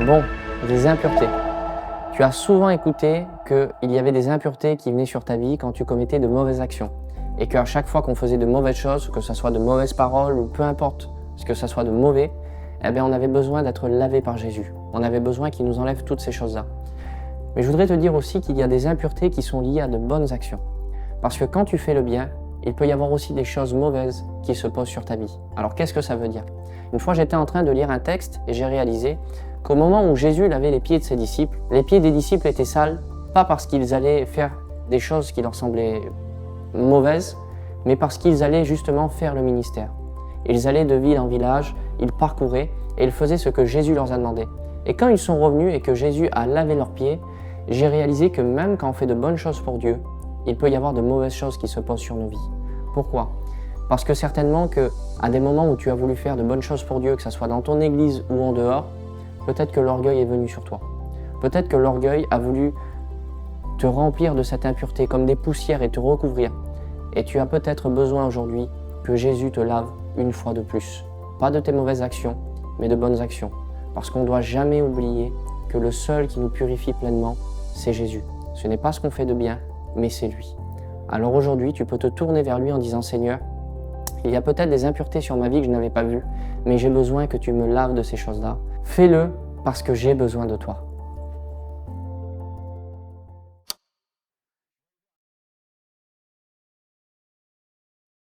Bon, des impuretés. Tu as souvent écouté qu'il y avait des impuretés qui venaient sur ta vie quand tu commettais de mauvaises actions. Et qu'à chaque fois qu'on faisait de mauvaises choses, que ce soit de mauvaises paroles ou peu importe ce que ce soit de mauvais, eh bien on avait besoin d'être lavé par Jésus. On avait besoin qu'il nous enlève toutes ces choses-là. Mais je voudrais te dire aussi qu'il y a des impuretés qui sont liées à de bonnes actions. Parce que quand tu fais le bien, il peut y avoir aussi des choses mauvaises qui se posent sur ta vie. Alors qu'est-ce que ça veut dire? Une fois j'étais en train de lire un texte et j'ai réalisé qu'au moment où Jésus lavait les pieds de ses disciples, les pieds des disciples étaient sales, pas parce qu'ils allaient faire des choses qui leur semblaient mauvaises, mais parce qu'ils allaient justement faire le ministère. Ils allaient de ville en village, ils parcouraient et ils faisaient ce que Jésus leur a demandé. Et quand ils sont revenus et que Jésus a lavé leurs pieds, j'ai réalisé que même quand on fait de bonnes choses pour Dieu, il peut y avoir de mauvaises choses qui se posent sur nos vies. Pourquoi? Parce que certainement qu'à des moments où tu as voulu faire de bonnes choses pour Dieu, que ce soit dans ton église ou en dehors, peut-être que l'orgueil est venu sur toi. Peut-être que l'orgueil a voulu te remplir de cette impureté comme des poussières et te recouvrir. Et tu as peut-être besoin aujourd'hui que Jésus te lave une fois de plus. Pas de tes mauvaises actions, mais de bonnes actions. Parce qu'on ne doit jamais oublier que le seul qui nous purifie pleinement, c'est Jésus. Ce n'est pas ce qu'on fait de bien, mais c'est lui. Alors aujourd'hui, tu peux te tourner vers lui en disant « Seigneur, il y a peut-être des impuretés sur ma vie que je n'avais pas vues, mais j'ai besoin que tu me laves de ces choses-là. Fais-le parce que j'ai besoin de toi. »